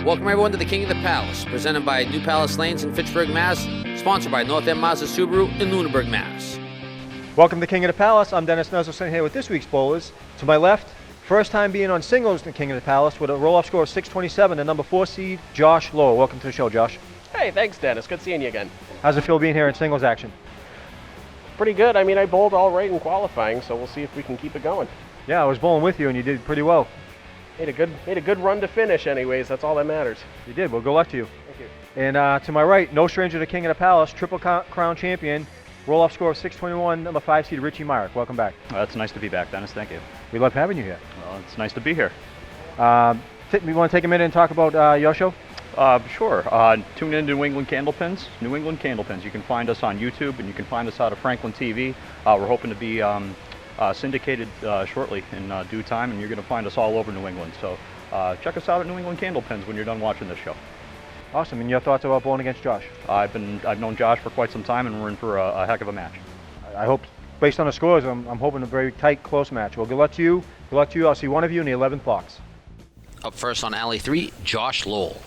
Welcome everyone to the King of the Palace, presented by New Palace Lanes in Fitchburg, Mass., sponsored by North End Mazda Subaru in Lunenburg, Mass. Welcome to King of the Palace. I'm Dennis Nuzzleson here with this week's bowlers. To my left, first time being on singles in the King of the Palace with a roll-off score of 627, the number 4 seed, Josh Lowell. Welcome to the show, Josh. Hey, thanks, Dennis. Good seeing you again. How's it feel being here in singles action? Pretty good. I mean, I bowled all right in qualifying, so we'll see if we can keep it going. Yeah, I was bowling with you and you did pretty well. Made a good run to finish anyways. That's all that matters. You did. Well, good luck to you. Thank you. And to my right, no stranger to King of the Palace, Triple Crown champion, roll-off score of 621, number 5 seed, Richie Myrick. Welcome back. Well, it's nice to be back, Dennis. Thank you. We love having you here. Well, it's nice to be here. We want to take a minute and talk about your show? Sure. Tune in to New England Candlepins. New England Candlepins. You can find us on YouTube, and you can find us out of Franklin TV. We're hoping to be syndicated shortly in due time, and you're going to find us all over New England. So check us out at New England Candlepins when you're done watching this show. Awesome. And your thoughts about bowling against Josh? I've known Josh for quite some time, and we're in for a heck of a match. I hope, based on the scores, I'm hoping a very tight, close match. Well, good luck to you. Good luck to you. I'll see one of you in the 11th box. Up first on Alley 3, Josh Lowell.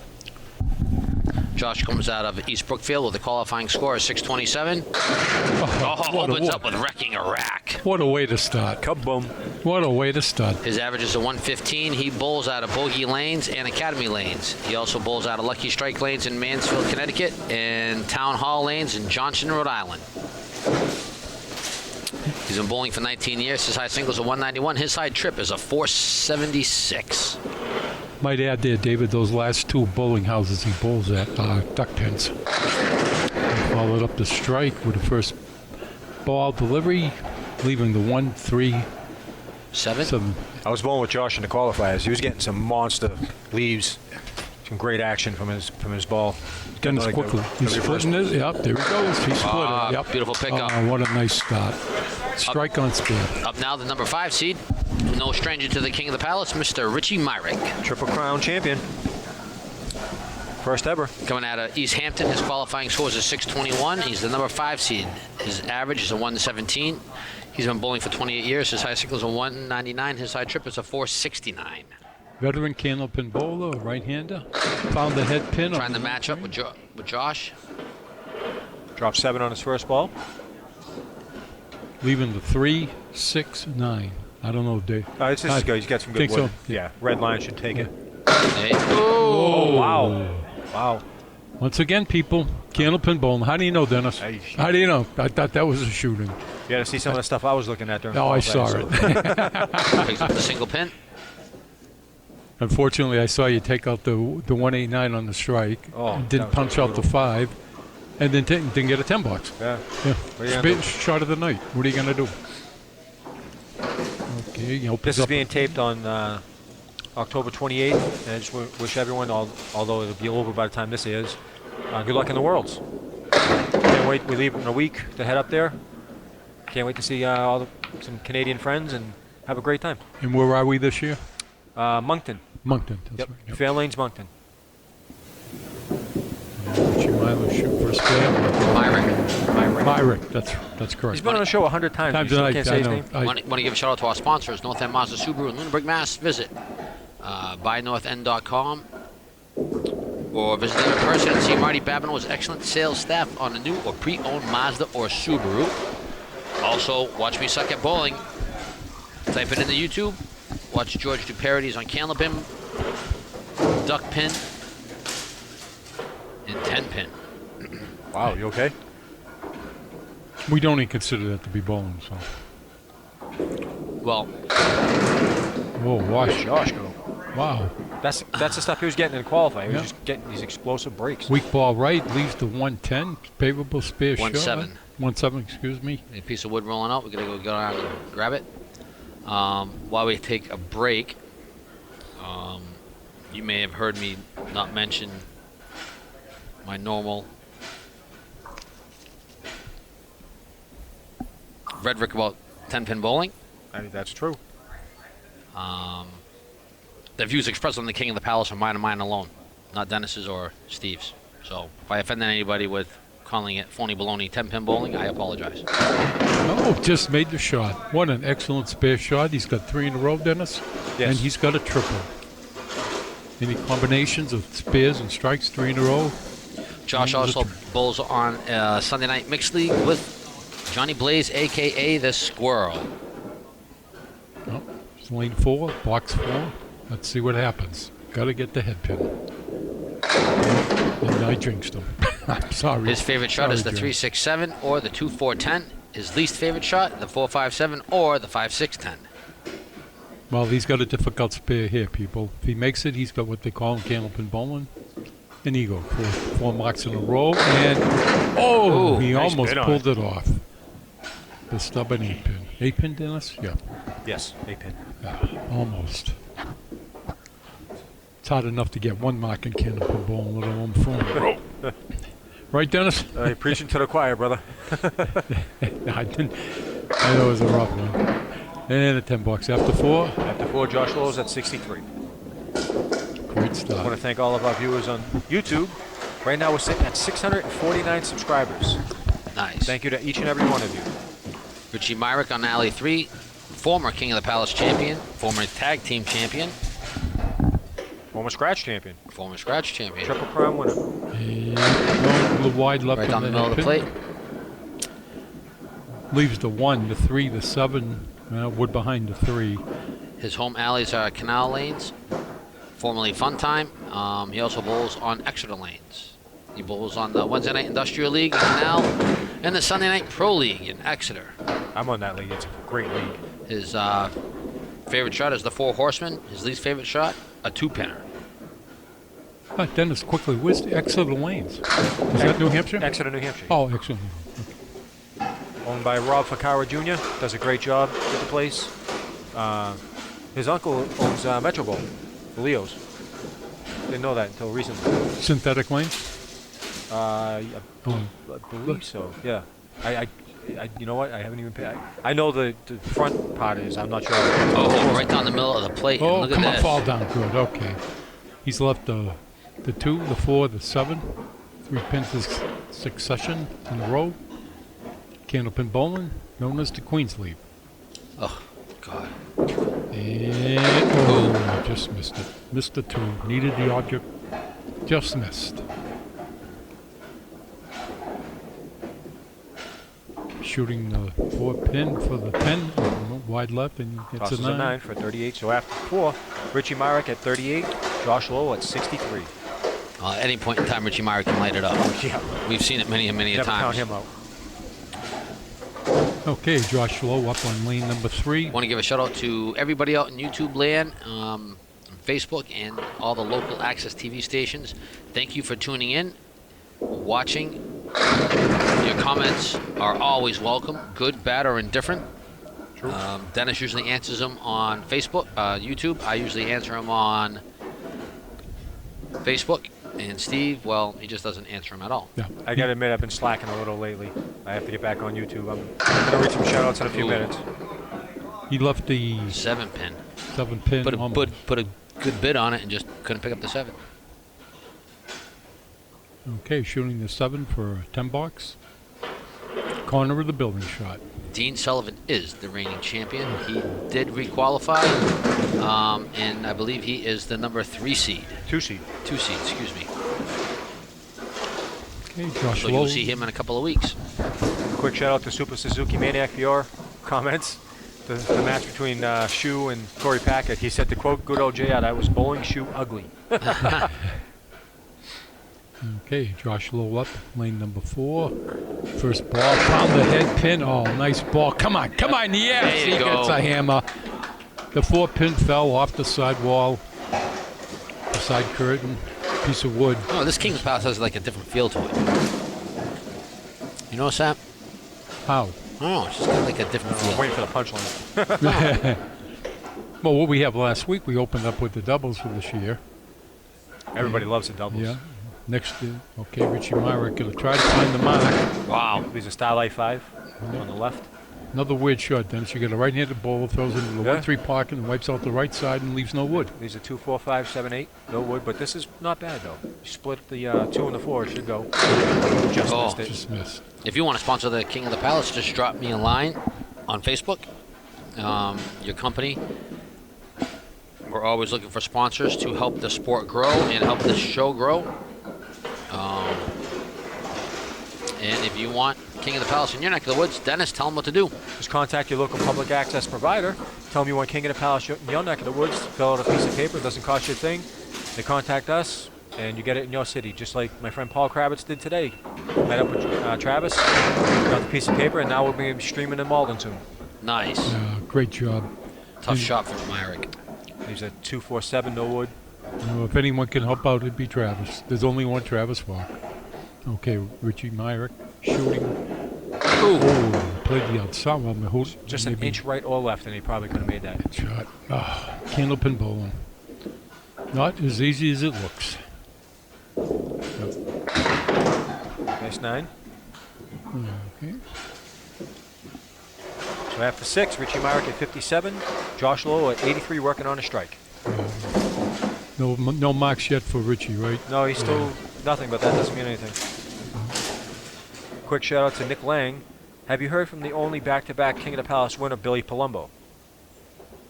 Josh comes out of East Brookfield with a qualifying score of 627. Opens up with wrecking a rack. What a way to start. Kaboom. What a way to start. His average is a 115. He bowls out of Bogey Lanes and Academy Lanes. He also bowls out of Lucky Strike Lanes in Mansfield, Connecticut, and Town Hall Lanes in Johnston, Rhode Island. He's been bowling for 19 years. His high single is a 191. His side trip is a 476. Might add there, David, those last two bowling houses he bowls at are duck pens. He followed up the strike with the first ball delivery, leaving the 1-3-7. I was bowling with Josh in the qualifiers. He was getting some monster leaves, some great action from his ball. Dennis quickly. He's splitting it. Yep, there he goes. He split it. Yep. Beautiful pickup. What a nice start. Strike on spin. Up now, the number 5 seed. No stranger to the King of the Palace, Mr. Richie Myrick. Triple Crown champion. First ever. Coming out of East Hampton, his qualifying score is a 621. He's the number 5 seed. His average is a 117. He's been bowling for 28 years. His high single is a 199. His high trip is a 469. Veteran Candlepin bowler, right-hander. Found the head pin. Trying to match up with Josh. Dropped 7 on his first ball. Leaving the 3-6-9. I don't know, Dave. It's just good. He's got some good wood. So. Yeah, red line should take it. Hey. Oh, wow. Wow. Once again, people, Candlepin bowling. How do you know, Dennis? How do you know? I thought that was a shooting. You got to see some of the stuff I was looking at during Oh, I saw it. Picks up the single pin. Unfortunately, I saw you take out the 189 on the strike. Oh, didn't punch out the 5, and then didn't get a 10 box. Yeah. Shot of the night. What are you going to do? Okay, this is being taped on October 28th, and I just wish everyone, although it'll be over by the time this is, good luck in the Worlds. Can't wait. We leave in a week to head up there. Can't wait to see some Canadian friends and have a great time. And where are we this year? Moncton. Moncton, that's right. Yep. Fairlanes, Moncton. Richie Myrick shoot first ball. Myrick, that's correct. He's been on the show 100 times. Times You still tonight, can't say his name. Want to give a shout out to our sponsors, North End Mazda Subaru in Lunenburg, Mass. Visit buynorthend.com or visit them in person and see Marty Babineau's excellent sales staff on a new or pre-owned Mazda or Subaru. Also, watch me suck at bowling. Type it into YouTube. Watch George do parodies on Candlepin, duck pin, and 10 pin. Wow, you okay? We don't even consider that to be bowling, so. Well. Whoa, watch. Josh go. Wow. That's the stuff he was getting in qualifying. He was just getting these explosive breaks. Weak ball right, leaves the 110. Favorable spare shot. 1-7. 1-7, excuse me. A piece of wood rolling out. We're going to go around and grab it. While we take a break, you may have heard me not mention my normal rhetoric about 10-pin bowling. I think that's true. The views expressed on the King of the Palace are mine and mine alone, not Dennis's or Steve's. So if I offended anybody with calling it phony baloney 10-pin bowling, I apologize. Oh, just made the shot. What an excellent spare shot. He's got 3 in a row, Dennis. Yes. And he's got a triple. Any combinations of spares and strikes, 3 in a row? Josh also bowls on Sunday Night Mixed League with Johnny Blaze, a.k.a. the Squirrel. Oh, it's lane 4, box 4. Let's see what happens. Got to get the head pin. And I jinxed him. I'm sorry. His favorite shot is the Sorry, 3-6-7 or the 2-4-10. His least favorite shot, the 4-5-7 or the 5-6-10. Well, he's got a difficult spare here, people. If he makes it, he's got what they call Candlepin bowling. An eagle, 4 marks in a row, and he nice almost bit on pulled it off. The stubborn 8-pin. 8-pin, Dennis? Yeah. Yes, 8-pin. Almost. It's hard enough to get 1 mark in Candlepin bowling, let alone 4. Right, Dennis? Preaching to the choir, brother. I didn't. I know it was a rough one. And a 10 bucks after 4. After 4, Josh Lowe's at 63. Great I want to start. thank all of our viewers on YouTube. Right now we're sitting at 649 subscribers. Nice. Thank you to each and every one of you. Richie Myrick on Alley 3, former King of the Palace champion, former tag team champion, Former scratch champion. former scratch champion. Triple crown winner. And going a little wide left Right on down the middle of the head plate. pin. Leaves the 1, the 3, the 7. Wood behind the 3. His home alleys are Canal Lanes, formerly Fun Time. He also bowls on Exeter Lanes. He bowls on the Wednesday Night Industrial League in Canal and the Sunday Night Pro League in Exeter. I'm on that league. It's a great league. His favorite shot is the 4 Horsemen. His least favorite shot, a 2-pinner. Dennis, quickly, where's the Exeter Lanes? Is that New Hampshire? Exeter, New Hampshire. Oh, excellent. Owned by Rob Ficara Jr. Does a great job with the place. His uncle owns Metro Bowl, the Leos. Didn't know that until recently. Synthetic lanes? I believe so. Yeah. I you know what? I haven't even paid. I know the front part is. I'm not sure. Oh, right down the middle of the plate. Oh, and look come at on, this. fall down. Good, okay. He's left the 2, the 4, the 7. 3 pins in succession in a row. Candlepin bowling, known as the Queen's Leaf. Oh, God. And, just missed it. Missed the 2. Needed the object. Just missed. Shooting the 4 pin for the 10. Wide left, and he gets Tosses a a 9. 9 for 38. So after 4, Richie Myrick at 38, Josh Lowe at 63. At any point in time, Richie Meyer can light it up. Yeah. We've seen it many and many a Never count times. him out. Okay, Josh Lowe up on lane number 3. Want to give a shout out to everybody out in YouTube land, on Facebook, and all the local access TV stations. Thank you for tuning in, watching. Your comments are always welcome, good, bad, or indifferent. Dennis usually answers them on Facebook, YouTube. I usually answer them on Facebook. And Steve, well, he just doesn't answer them at all. Yeah. I gotta admit, I've been slacking a little lately. I have to get back on YouTube. I'm gonna read some shout-outs in a few Ooh. minutes. He left the 7-pin. 7 pin. Put almost. a good bid on it and just couldn't pick up the 7. Okay, shooting the 7 for a 10 box. Corner of the building shot. Dean Sullivan is the reigning champion. He did requalify, and I believe he is the number 3 seed. 2 seed. 2 seed, excuse me. Okay, Josh So Lowe. you'll see him in a couple of weeks. Quick shout-out to Super Suzuki Maniac for your comments. The match between Shu and Corey Packett. He said, to quote good old J.I., I was bowling Shu ugly. Okay, Josh Lowe up, lane number 4. First ball, found the head pin. Oh, nice ball. Come on, yes! There you He go. gets a hammer. The 4 pin fell off the side wall, the side curtain, piece of wood. Oh, this King's Palace has like a different feel to it. You know, Sam? How? Oh, it's just got like a different I'm feel. waiting for the punchline. Well, what we have last week, we opened up with the doubles for this year. Everybody loves the doubles. Yeah. Next, okay, Richie Myrick gonna try to find the mark. Wow. There's a Starlight 5 on the left. Another weird shot, Dennis. You got a right-handed bowler, throws into the Yeah. 1-3 pocket and wipes out the right side and leaves no wood. These are 2, 4, 5, 7, 8. No wood, but this is not bad though. You split the 2 and the 4, it should go. Just Oh. missed it. Just missed. If you want to sponsor the King of the Palace, just drop me a line on Facebook. Your company. We're always looking for sponsors to help the sport grow and help this show grow. And if you want King of the Palace in your neck of the woods, Dennis, tell them what to do. Just contact your local public access provider. Tell them you want King of the Palace in your neck of the woods. Fill out a piece of paper. It doesn't cost you a thing. They contact us, and you get it in your city, just like my friend Paul Kravitz did today. Met up with Travis, got the piece of paper, and now we'll be streaming in Malden soon. Nice. Great job. Tough shot from Myrick. These are 2, 4, 7, no wood. If anyone can help out, it'd be Travis. There's only one Travis Falk. Okay, Richie Myrick shooting. Oh, played the outside. Just an inch right or left, and he probably could have made that. Shot. Candlepin bowling. Not as easy as it looks. Nice 9. Okay. So after 6, Richie Myrick at 57, Josh Lowe at 83 working on a strike. No marks yet for Richie, right? No, he's still nothing, but that doesn't mean anything. Quick shout out to Nick Lang. Have you heard from the only back-to-back King of the Palace winner, Billy Palumbo?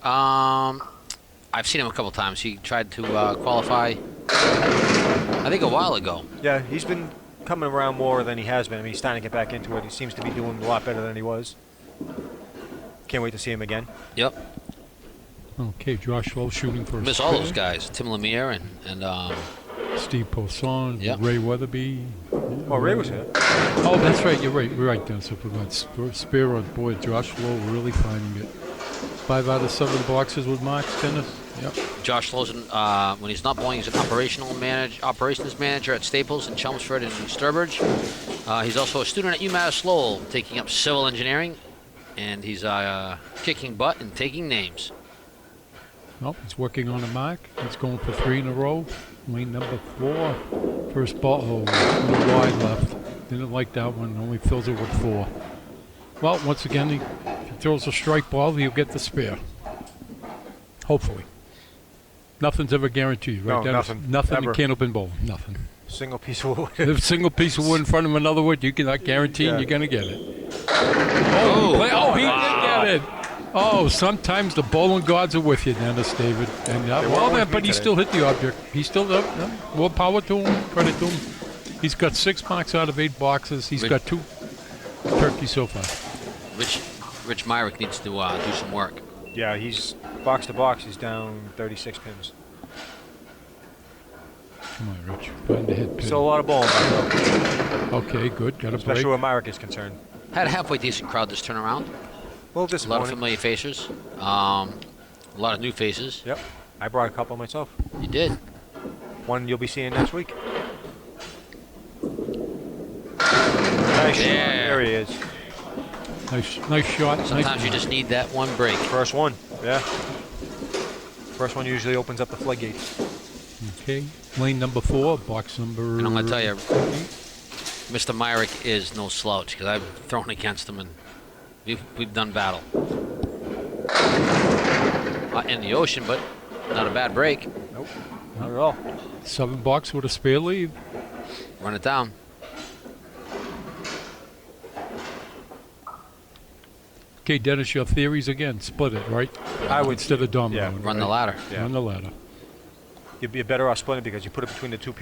I've seen him a couple times. He tried to qualify, I think, a while ago. Yeah, he's been coming around more than he has been. I mean, he's starting to get back into it. He seems to be doing a lot better than he was. Can't wait to see him again. Yep. Okay, Josh Lowe shooting for a Miss all those spare. guys. Tim Lemire and Steve Poisson, Yep. Ray Weatherby. Oh, Ray was here. Oh, that's right. You're right. We're right, Dennis. I forgot. Spear on board. Josh Lowe really finding it. 5 out of 7 boxes with marks, Dennis. Yep. Josh Lowe's, when he's not bowling, he's an operations manager at Staples in Chelmsford and Sturbridge. He's also a student at UMass Lowell, taking up civil engineering, and he's kicking butt and taking names. Nope, he's working on a mark. He's going for 3 in a row. Lane number 4. First ball, a little wide left. Didn't like that one. Only fills it with 4. Well, once again, if he throws a strike ball, he'll get the spare. Hopefully. Nothing's ever guaranteed, right? No, Dennis? nothing. Nothing Ever. in Candlepin Bowl. Nothing. Single piece of wood. If a single piece of wood in front of another wood, you cannot guarantee Yeah. you're going to get it. Oh, he did get it. Oh, sometimes the bowling gods are with you, Dennis, David. And weren't with but me he today. still hit the object. He still more power to him. Credit to him. He's got 6 marks out of 8 boxes. He's got 2 turkeys so far. Rich Myrick needs to do some work. Yeah, he's box to box. He's down 36 pins. Come on, Rich. Find the hit pin. Still a lot of bowling, though, Okay, good. Got a especially break. where Myrick is concerned. Had a halfway decent crowd this turnaround. Well, A lot of disappointing. familiar faces. A lot of new faces. Yep. I brought a couple myself. You did. One you'll be seeing next week. Nice shot. Yeah. There he is. Nice shot. Sometimes nice you just need that one break. First one. Yeah. First one usually opens up the floodgates. Okay. Lane number 4, box number. And I'm going to tell you, Mr. Myrick is no slouch because I've thrown against him and we've done battle. In the ocean, but not a bad break. Nope. Not at all. 7 box with a spare lead. Run it down. Okay, Dennis, your theories again. Split it, right? I would Instead of domino. yeah, Run the ladder. Yeah. Run the ladder. You'd be better off splitting because you put it between the two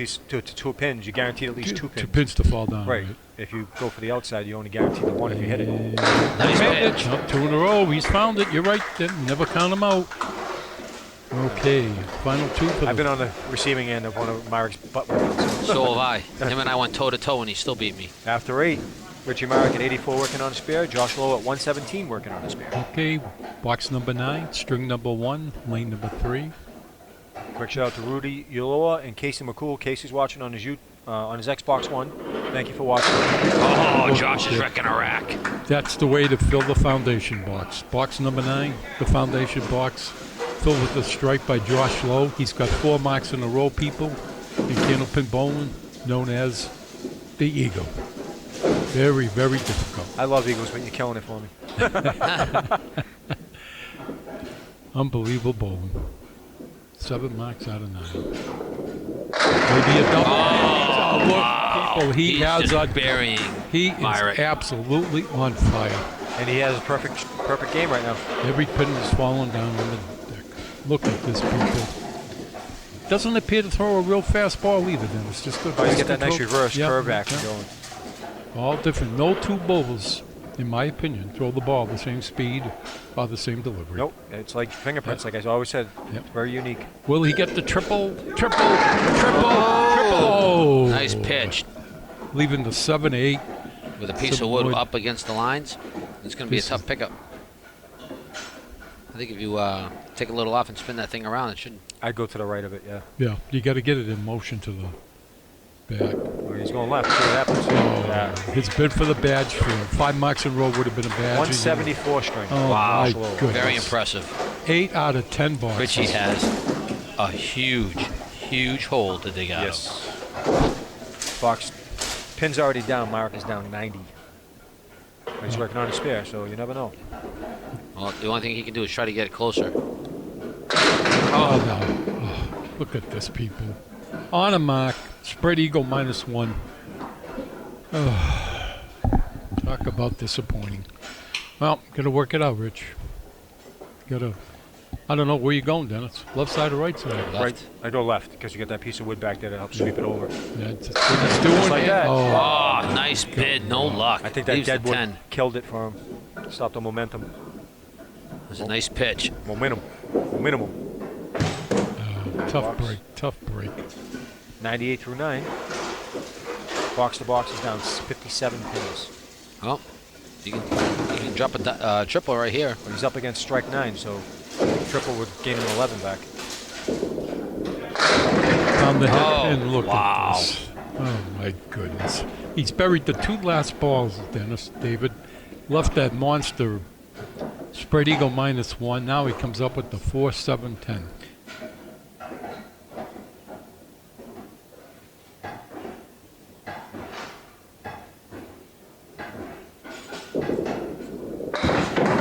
pins. You guaranteed at least 2 pins. 2 pins to fall down. Right. If you go for the outside, you only guarantee the one if you hit it. Nice pitch. Up 2 in a row. He's found it. You're right. Then never count him out. Okay, final 2 for I've the been on the receiving end of one of Myrick's butt whippings. So have I. Him and I went toe-to-toe and he still beat me. After 8, Richie Myrick at 84 working on a spare. Josh Lowe at 117 working on a spare. Okay, box number 9, string number 1, lane number 3. Quick shout out to Rudy Uloa and Casey McCool. Casey's watching on his Xbox One. Thank you for watching. Oh, Josh is wrecking a rack. That's the way to fill the foundation box. Box number 9, the foundation box, filled with the stripe by Josh Lowe. He's got 4 marks in a row, people, in Candlepin bowling, known as the Eagle. Very, very difficult. I love Eagles, but you're killing it for me. Unbelievable bowling. 7 marks out of 9. Maybe a double. Oh, look, people, He's just burying he is Myrick. absolutely on fire. And he has a perfect game right now. Every pin is falling down on the deck. Look at this, people. Doesn't appear to throw a real fast ball either, then. It's just good. Oh, he's got that nice control. reverse Yep, curve action yep. going. All different. No two bowlers, in my opinion, throw the ball the same speed or the same delivery. Nope, it's like fingerprints, like I always said. Yep. Very unique. Will he get the triple? Oh! Nice pitch Leaving the 7-8. with a piece of wood up against the lines. It's going to be a tough pickup. I think if you take a little off and spin that thing around, it shouldn't. I'd go to the right of it, yeah. Yeah, you got to get it in motion to the back. Well, he's going left. See what happens. Yeah. His bid for the badge field. 5 marks in a row would have been a badge. 174 string. Oh, Wow. my Slow. goodness. Very impressive. 8 out of 10 boxes. Richie has a huge hole to dig out of. Yes. Fox, pin's already down. Myrick is down 90. But he's working on his spare, so you never know. Well, the only thing he can do is try to get it closer. Oh, no. Oh, look at this, people. On a mark. Spread eagle -1. Oh, talk about disappointing. Well, got to work it out, Rich. Got to. I don't know where you going, Dennis. Left side or right side? Left. Right, I go left because you get that piece of wood back there to help sweep it over. Yeah, it's doing like that. Oh, Oh, nice bid. No luck. I think that Leaves the dead wood 10. killed it for him. Stopped the momentum. It was a nice pitch. Momentum. tough break. Tough break. 98 through 9. Box to box is down 57 pins. Well, you can drop a triple right here. But he's up against strike 9, so triple would gain him 11 back. Down the head Oh, and look wow. at this. Oh, my goodness. He's buried the 2 last balls, Dennis, David. Left that monster spread eagle -1. Now he comes up with the 4-7-10.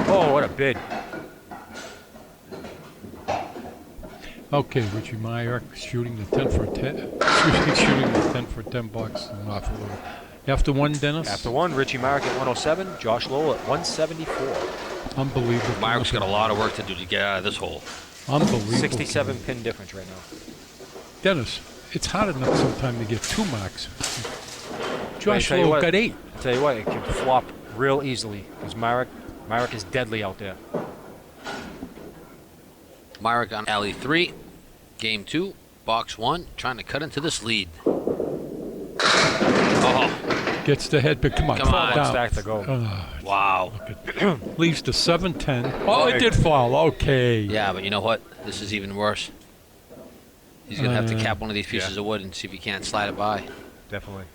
Oh, what a bid. Okay, Richie Meyer shooting the 10 for 10. shooting the 10 for 10 bucks. And off a little. After one, Dennis. After one, Richie Myrick at 107, Josh Lowell at 174. Unbelievable. Myrick's got a lot of work to do to get out of this hole. Unbelievable. 67 pin difference right now. Dennis, it's hard enough sometimes to get 2 marks. Josh tell you Lowe what. got 8. I'll tell you what, it can flop real easily because Myrick is deadly out there. Myrick on alley 3, game 2, box 1, trying to cut into this lead. Oh, Gets the head, but come on, Come fall on. down. Stack to go. wow. Leaves the 7-10. Oh, it did fall. Okay. Yeah, but you know what? This is even worse. He's going to have to cap one of these pieces yeah. of wood and see if he can't slide it by. Definitely.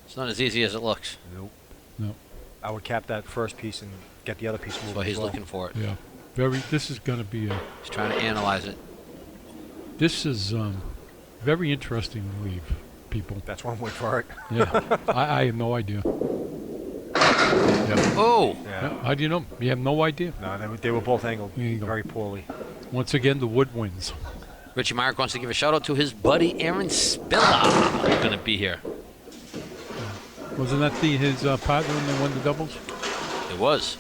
It's not as easy as it looks. Nope. No. I would cap that first piece and get the other piece moving. That's what he's as well. looking for it. Yeah. This is going to be a. He's trying to analyze it. This is very interesting to leave, people. That's one way for it. Yeah. I have no idea. Oh! Yeah. Yeah, how do you know? You have no idea. No, they were both angled There you go. very poorly. Once again, the wood wins. Richie Myrick wants to give a shout out to his buddy Aaron Spilla, who's going to be here. Wasn't that his partner when they won the doubles? It was.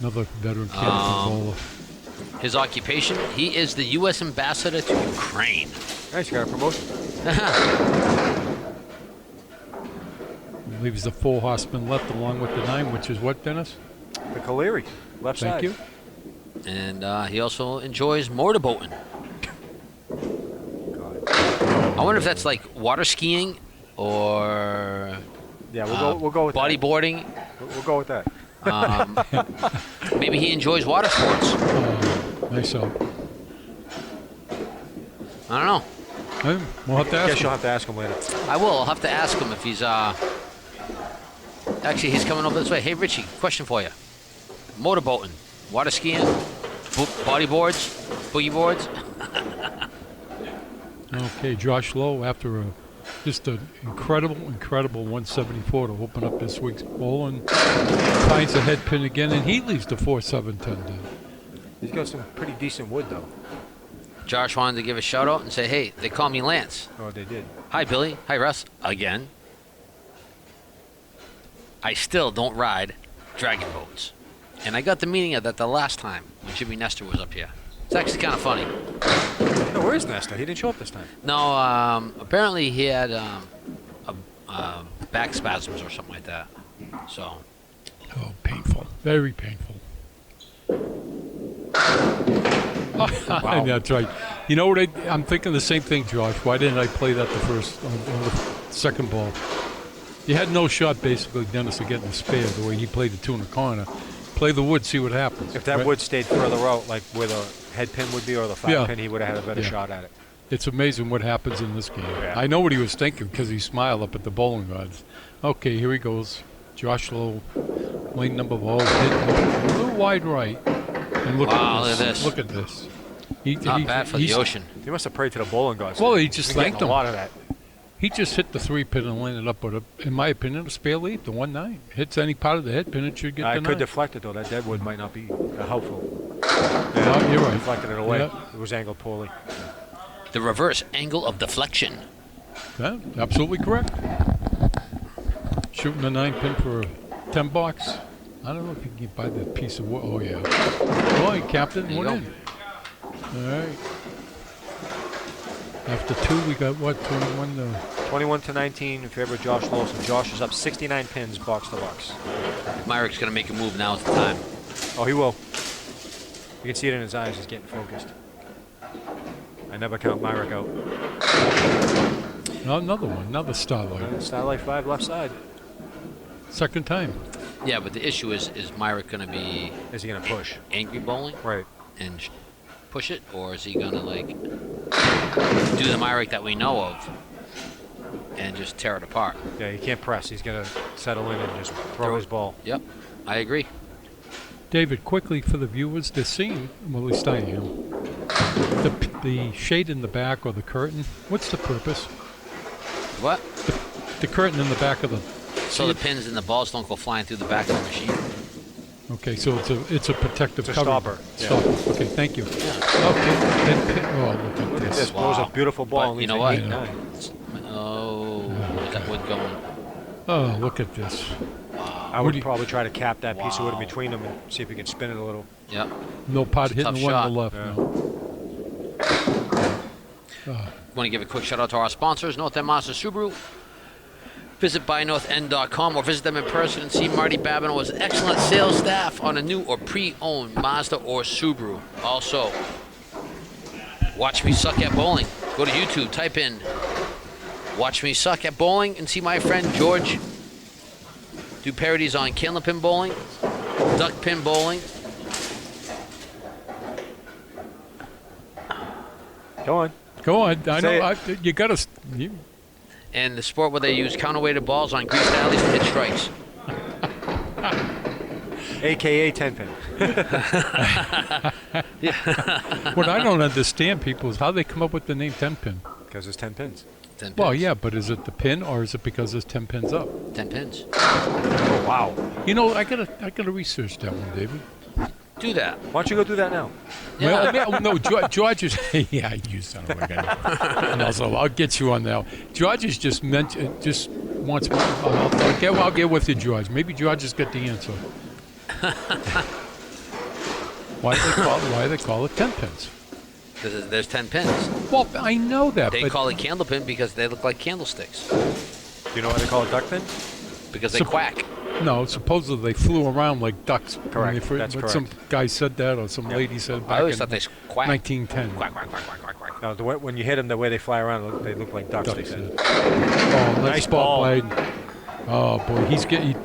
Another veteran Candlepin bowler. His occupation, he is the U.S. ambassador to Ukraine. Nice, you got a promotion. Leaves the 4 horsemen left along with the 9, which is what, Dennis? The Kaleri, left Thank side. you. And he also enjoys motorboating. I wonder if that's like water skiing or Yeah, we'll go with bodyboarding. We'll go with that. Maybe he enjoys water sports. Nice out. I don't know. Hey, we'll have to I ask guess him. you'll have to ask him later. I will. I'll have to ask him if he's. Actually, he's coming over this way. Hey, Richie, question for you. Motorboating, water skiing, bodyboards, boogie boards. Okay, Josh Lowe, after a Just an incredible 174 to open up this week's bowl, and finds the head pin again, and he leaves the 4-7-10. He's got some pretty decent wood, though. Josh wanted to give a shout out and say, hey, they call me Lance. Oh, they did. Hi, Billy. Hi, Russ. Again. I still don't ride dragon boats. And I got the meaning of that the last time when Jimmy Nestor was up here. It's actually kind of funny. No, where is Nestor? He didn't show up this time. No, apparently he had back spasms or something like that. So. Oh, painful. Very painful. Wow. That's right. You know what? I'm thinking the same thing, Josh. Why didn't I play that on the second ball? You had no shot, basically, Dennis, of getting the spare the way he played the two in the corner. Play the wood, see what happens. If that right? wood stayed further out, like where the head pin would be or the flat Yeah. pin, he would have had a better Yeah. shot at it. It's amazing what happens in this game. Yeah. I know what he was thinking because he smiled up at the bowling gods. Okay, here he goes. Josh Lowe, lane number ball, hit a little wide right. And look Wow, at look at this. this. Look at this. Not bad for the ocean. He must have prayed to the bowling gods. Well, he just He's getting thanked a him. lot of that. He just hit the 3-pin and landed up with in my opinion, a spare lead, the 1-9. Hits any part of the head pin, it should get I the could 9. deflect it, though. That dead wood might not be helpful. Yeah, you're right. Deflected it away. Yeah. It was angled poorly. The reverse angle of deflection. Yeah, absolutely correct. Shooting a 9-pin for 10 bucks. I don't know if you can buy that piece of wood. Oh, yeah. Oh, he capped it and There you went in. All right. After 2, we got what? 21 to... 21-19 in favor of Josh Lawson. Josh is up 69 pins, box to box. Myrick's going to make a move. Now is the time. Oh, he will. You can see it in his eyes. He's getting focused. I never count Myrick out. No, another one. Another starlight. Starlight 5 left side. Second time. Yeah, but the issue is Myrick going to be Is he going to push? angry bowling Right. and push it? Or is he going to, like, do the Myrick that we know of and just tear it apart? Yeah, he can't press. He's going to settle in and just throw his ball. Yep, I agree. David, quickly for the viewers, the scene, well, at least I am. The shade in the back or the curtain, what's the purpose? What? The curtain in the back of the... So the pins and the balls don't go flying through the back of the machine. Okay, so it's a protective It's a cover. stopper. Yeah. Stopper. Okay, thank you. Okay, oh, look at Look at this. this. Blows a beautiful ball But and you leaves know it what? 8-9. Oh, is that wood going? Oh, look at this. I What would do you- probably try to cap that piece of wood in Wow. between them and see if we can spin it a little. Yep. No pot It's a hitting the tough one on the shot. left. Yeah. No. Want to give a quick shout out to our sponsors, North End Mazda Subaru. Visit buynorthend.com or visit them in person and see Marty Babineau's excellent sales staff on a new or pre-owned Mazda or Subaru. Also, watch me suck at bowling. Go to YouTube, type in Watch Me Suck at Bowling and see my friend George do parodies on Candlepin bowling, duck pin bowling. Go on. Go on. I Say know. You got to... And the sport where they use counterweighted balls on greased alleys to hit strikes. AKA 10 pin. What I don't understand, people, is how they come up with the name 10 pin. Because there's 10 pins. 10 pins. Well, yeah, but is it the pin or is it because there's 10 pins up? 10 pins. Oh, wow. You know, I gotta research that one, David. Do that. Why don't you go do that now? Yeah. Well, no, George is... yeah, you son of a gun. And also, I'll get you on that. George is just wants... I'll get with you, George. Maybe George has got the answer. Why do they call it 10 pins? Because there's 10 pins. Well, I know that, They but... call it candlepin because they look like candlesticks. Do you know why they call it duck pin? Because they So- quack. No, supposedly they flew around like ducks. when Correct, they fir- that's but correct. Some guy said that, or some lady said it I back always in thought they quack. 1910. Quack, quack, quack, quack, quack, quack. No, when you hit them, the way they fly around, they look like ducks. They Ducks, said. yeah. Oh, Nice ball. Oh boy, he's getting.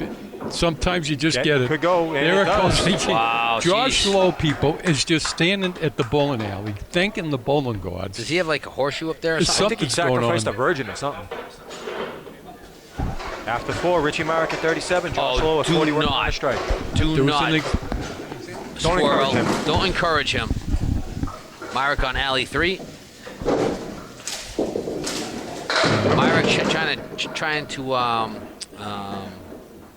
Sometimes you just get it. Could go. And There it it does. goes. Wow, Josh jeez. Lowe, people, is just standing at the bowling alley, thanking the bowling gods. Does he have like a horseshoe up there or There's something? I think he Something's going sacrificed on. a virgin or something. After 4, Richie Myrick at 37, Josh Lowe at do 41 on not. the strike. Do There was not. an ex- Don't Squirrel. encourage him. Don't encourage him. Myrick on alley 3. Myrick trying to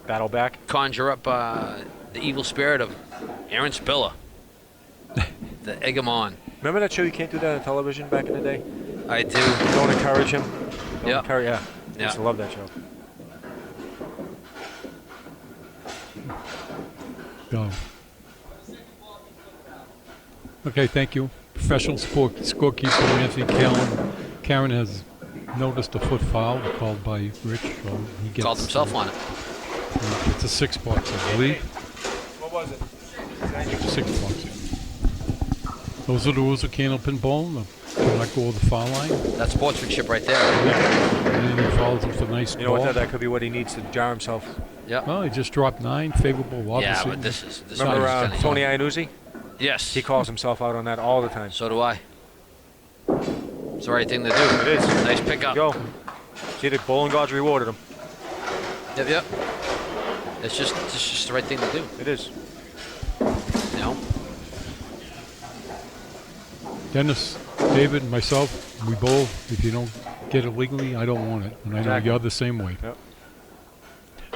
Battle back. conjure up the evil spirit of Aaron Spiller. The Eggemon. Remember that show You Can't Do That on television back in the day? I do. Don't encourage him. Don't Yep. encourage, yeah. I used to Yeah. love that show. Go. Okay, thank you. Professional scorekeeper Anthony Karen has noticed a foot foul called by Rich, so he gets Called himself on it. It's a $6, I believe. What was it? $6. Those are the rules of Candlepin Bowling. Not go over the foul line. That's sportsmanship right there. And then he follows with a nice You know ball. what? That could be what he needs to jar himself. Yeah. Oh, he just dropped 9, favorable. Yeah, obviously. but this is Remember one is Tony Iannuzzi? Yes. He calls himself out on that all the time. So do I. It's the right thing to do. It is. Nice pickup. Go. See, the bowling gods rewarded him. Yep. It's just the right thing to do. It is. You know. Dennis, David, and myself, we bowl. If you don't get it legally, I don't want it. And I know Exactly. you're the same way. Yep.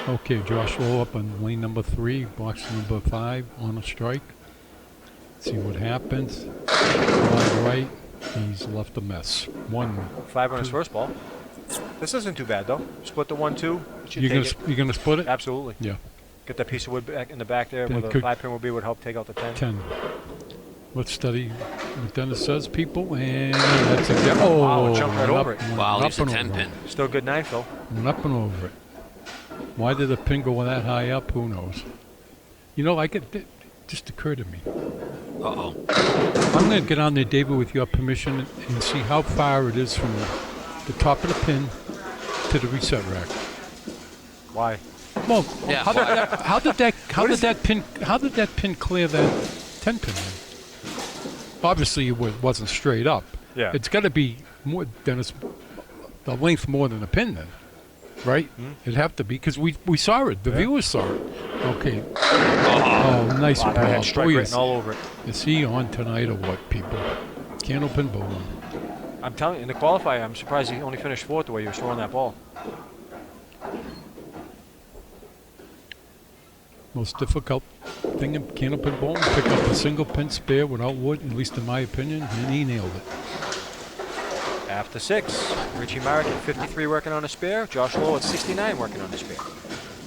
Okay, Josh Lowe up on lane number 3, box number 5 on a strike. See what happens. Wide right, he's left a mess. 1. 5 on his first ball. This isn't too bad, though. Split the 1-2. You're gonna split it? Absolutely. Yeah. Get that piece of wood back in the back there Then where the could- 5-pin will be would help take out the 10. 10. Let's study what Dennis says, people, and that's it. Oh, Wow, it jumped right went over up- it. went Wow, up he's a and 10 over. pin. Still good knife, though. Went up and over it. Why did the pin go that high up? Who knows? You know, it just occurred to me. Uh-oh. I'm going to get on there, David, with your permission, and see how far it is from the top of the pin to the reset rack. Why? Well, Yeah, how did that pin clear that 10 pin? Then? Obviously, it wasn't straight up. Yeah. It's got to be more, Dennis, the length more than a pin, then, right? It'd have to be because we saw it. The viewers saw it. Okay. Oh, nice Wow, that ball. had strike Boy, written all over it. is he on tonight or what, people? Candlepin bowling. I'm telling you, in the qualifier, I'm surprised he only finished 4th the way he was throwing that ball. Most difficult thing in Candlepin bowling, pick up a single pin spare without wood, at least in my opinion, and he nailed it. After 6, Richie Myrick at 53 working on a spare. Josh Lowe at 69 working on a spare.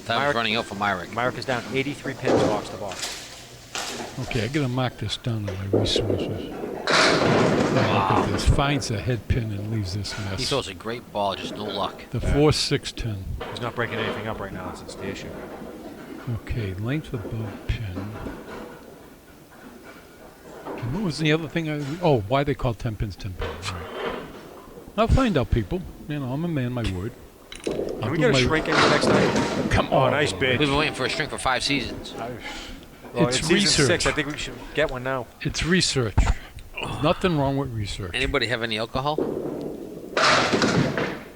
Time's Myrick- running out for Myrick. Myrick is down 83 pins box to box. Okay, I gotta mark this down on my resources. Look at this. Finds a head pin and leaves this He mess. throws a great ball, just no luck. The 4, 6, 10. He's not breaking anything up right now. That's the issue. Okay, length above pin. And what was the other thing? Oh, why they call 10 pins 10 pins. Right. I'll find out, people. You know, I'm a man, my word. Can we get a shrink in here next time? Come Oh, on. nice We've bid. been waiting for a shrink for 5 seasons. Well, It's it's season 6. I research. think we should get one now. It's research. Nothing wrong with research. Anybody have any alcohol?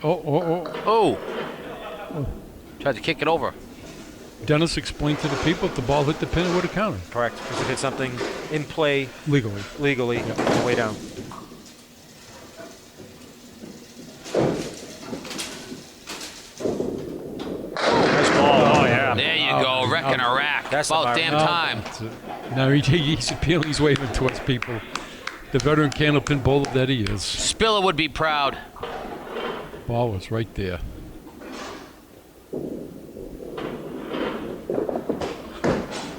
Oh. Oh! Tried to kick it over. Dennis explained to the people if the ball hit the pin, it would have counted. Correct. Because it hit something in play Legally. legally on the way down. Nice ball. Oh, yeah. There you go, wrecking a rack. That's the About Myrick. damn time. Now he's appealing, he's waving towards people. The veteran Candlepin bowler that he is. Spiller would be proud. Ball was right there.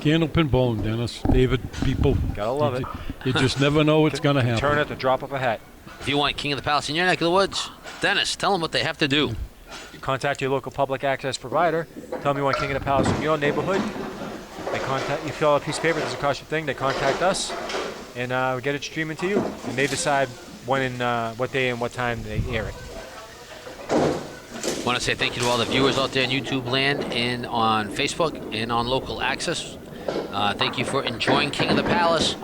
Candlepin bowling, Dennis. David, people. Gotta love it. You just never know what's going to happen. Turn at the drop of a hat. If you want King of the Palace in your neck of the woods, Dennis, tell them what they have to do. Contact your local public access provider. Tell them you want King of the Palace in your neighborhood. They contact you. Fill out a piece of paper. Doesn't cost you a thing. They contact us, and we get it streaming to you. And they decide when and what day and what time they air it. Want to say thank you to all the viewers out there in YouTube land and on Facebook and on local access. Thank you for enjoying King of the Palace.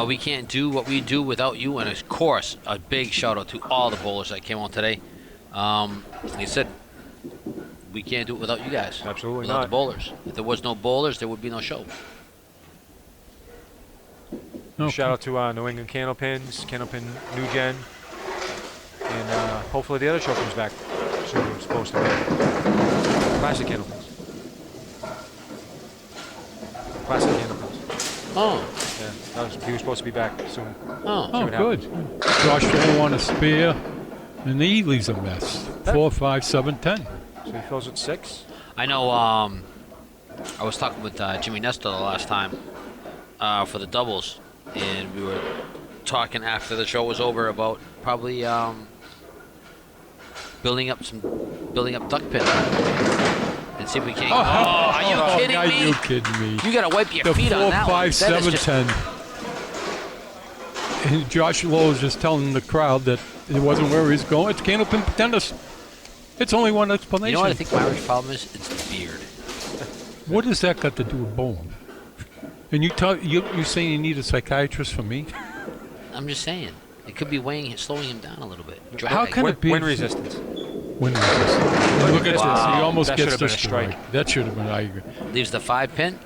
We can't do what we do without you, and of course, a big shout out to all the bowlers that came on today. Like I said, we can't do it without you guys. Absolutely without not. the bowlers. If there was no bowlers, there would be no show. Okay. Shout out to New England Candlepins, Candlepin New Gen, and hopefully the other show comes back. Subaru supposed to be. Classic Candlepins. Classic Candlepins. Oh, Yeah, he was supposed to be back soon. oh. Oh, what good. Josh Lowe on a spare, and he leaves a mess. 4, 5, 7, 10. So he fills with 6. I know. I was talking with Jimmy Nestor the last time for the doubles, and we were talking after the show was over about probably building up duck pin and see if we can. Oh, are you kidding Are me? you kidding me? You gotta wipe your The feet 4, on that 5, one. 7, That is just, 10. And Josh Lowe is just telling the crowd that it wasn't where he's going. It's Candlepin tennis. It's only one explanation. you know what I think my Irish problem is? It's the beard. What has that got to do with bowling? And you saying you need a psychiatrist for me? I'm just saying. It could be slowing him down a little bit. How Drag. can it be? Wind resistance. Wind resistance. Look at this. He almost That gets should have been a destroyed. strike. That should have been. I agree. Leaves the 5 pin,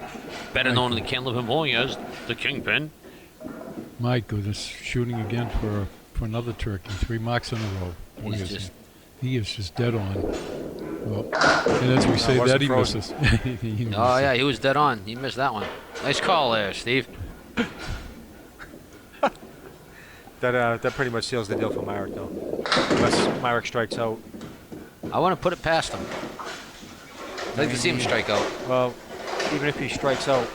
better known in the Candlepin bowling as the kingpin. My goodness, shooting again for another turkey. 3 marks in a row. Boy, He's is just- he is just dead on. Well, and as we say that, wasn't he frozen. misses. He Oh misses. yeah, he was dead on. He missed that one. Nice call there, Steve. That pretty much seals the deal for Myrick, though. Unless Myrick strikes out. I want to put it past him. I'd like to see him strike out. Well, even if he strikes out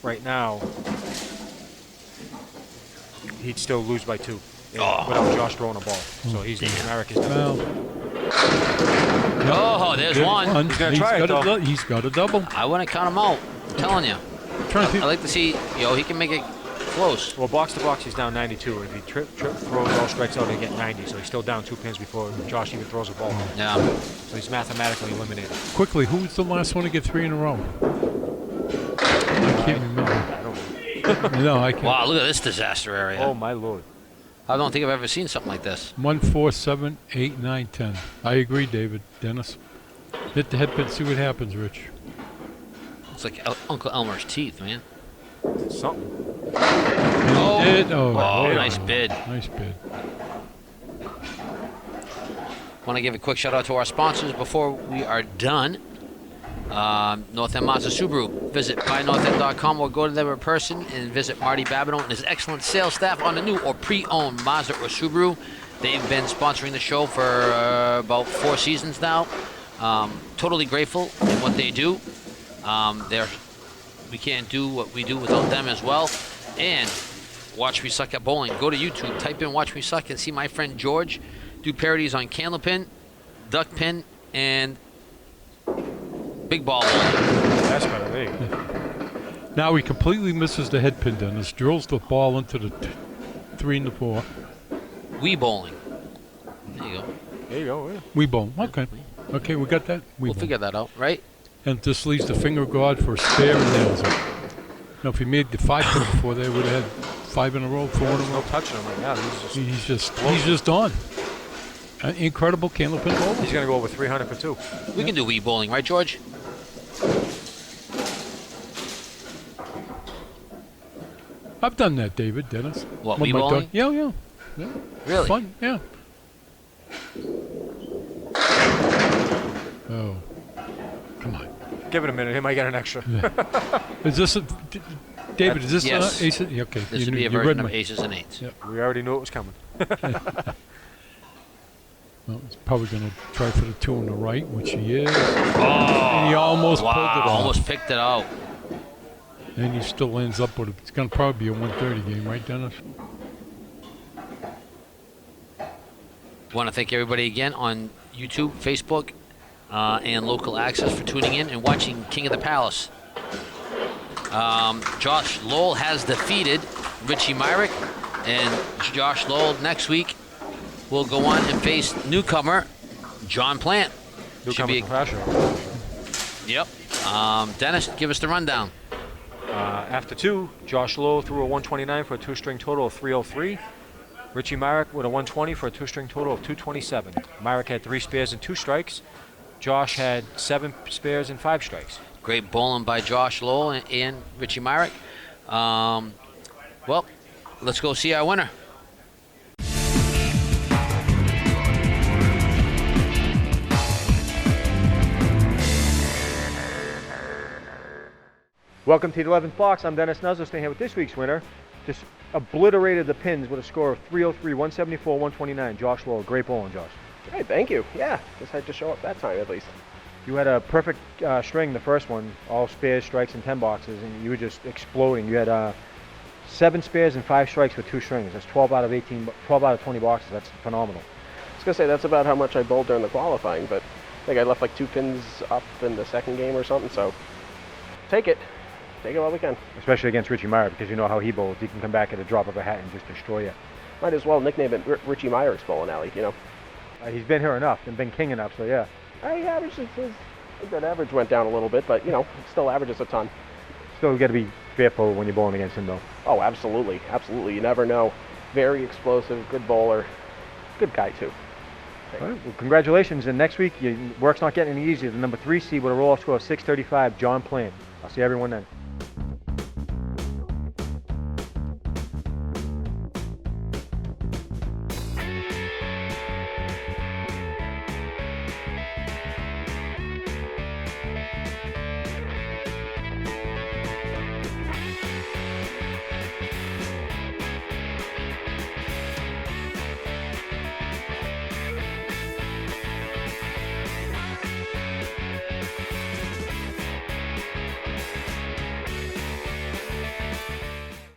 right now, he'd still lose by 2 without Josh throwing a ball. So Myrick is done. Well, Oh, there's good one. He's gonna try it, got though. He's got a double. I wouldn't count him out. I'm telling you. Trying to I think. like to see, he can make it close. Well, box to box, he's down 92. And if he throws all strikes out, he'll get 90. So he's still down 2 pins before Josh even throws a ball. Yeah. So he's mathematically eliminated. Quickly, who was the last one to get 3 in a row? I can't remember. I don't know. No, I can't. Wow, look at this disaster area. Oh, my Lord. I don't think I've ever seen something like this. 1, 4, 7, 8, 9, 10. I agree, David. Dennis. Hit the head pin, see what happens, Rich. It's like Uncle Elmer's teeth, man. Something. Oh, Did? Oh, nice bid. Nice bid. Want to give a quick shout out to our sponsors before we are done. North End Mazda Subaru. Visit buynorthend.com or go to them in person and visit Marty Babineau and his excellent sales staff on the new or pre-owned Mazda or Subaru. They've been sponsoring the show for about 4 seasons now. Totally grateful in what they do. We can't do what we do without them as well. And Watch Me Suck at Bowling. Go to YouTube, type in Watch Me Suck, and see my friend George do parodies on Candlepin, Duck Pin, and Big Ball Bowling. That's better. There you go. Now he completely misses the head pin, Dennis. Drills the ball into the 3 and the 4. Wii Bowling. There you go. There you go. Yeah. We bowl. Okay. Okay, we got that? We'll bowl. figure that out, right? And this leaves the finger guard for a spare and nails it. Now, if he made the 5 pin before, they would have had 5 in a row, 4 in a There's no row. touching him right now. He's He's just on. An incredible Candlepin bowler. going to go over 300 for 2. We can do Wii Bowling, right, George? I've done that, David, Dennis. What, With Wii my bowling? dog. Yeah. Really? Fun, yeah. Oh. Come on. Give it a minute. He might get an extra. Is this a... David, is this Yes. ace? Yeah, okay. This would be a you read version of my- Aces and Eights. Yeah. We already knew it was coming. Well, he's probably going to try for the 2 on the right, which he is. And he almost pulled it Wow, off. almost picked it out. And he still ends up with it's going to probably be a 130 game, right, Dennis? Want to thank everybody again on YouTube, Facebook, and local access for tuning in and watching King of the Palace. Josh Lowell has defeated Richie Myrick, and Josh Lowell next week will go on and face newcomer John Plant. Should be professional. Yep. Dennis, give us the rundown. After 2, Josh Lowe threw a 129 for a 2-string total of 303. Richie Myrick with a 120 for a 2-string total of 227. Myrick had 3 spares and 2 strikes. Josh had 7 spares and 5 strikes. Great bowling by Josh Lowell and Richie Myrick. Well, let's go see our winner. Welcome to the 11th box. I'm Dennis Nuzzle, staying here with this week's winner. Just obliterated the pins with a score of 303, 174, 129. Josh Lowell, great bowling, Josh. Hey, thank you. Yeah, just had to show up that time at least. You had a perfect string the first one, all spares, strikes, and 10 boxes, and you were just exploding. You had 7 spares and 5 strikes with 2 strings. That's 12 out of 20 boxes. That's phenomenal. I was gonna say that's about how much I bowled during the qualifying, but I think I left like 2 pins up in the second game or something. So take it while we can. Especially against Richie Meyer, because you know how he bowls. He can come back at a drop of a hat and just destroy you. Might as well nickname it Richie Meyer's bowling alley. You know. He's been here enough and been king enough, so yeah. I averaged that average went down a little bit, but you know, still averages a ton. Still got to be fearful when you're bowling against him, though. Oh, absolutely, absolutely. You never know. Very explosive, good bowler, good guy too. All right, well, congratulations, and next week your work's not getting any easier. The number 3 seed with a roll-off score of 635, John Plan. I'll see everyone then.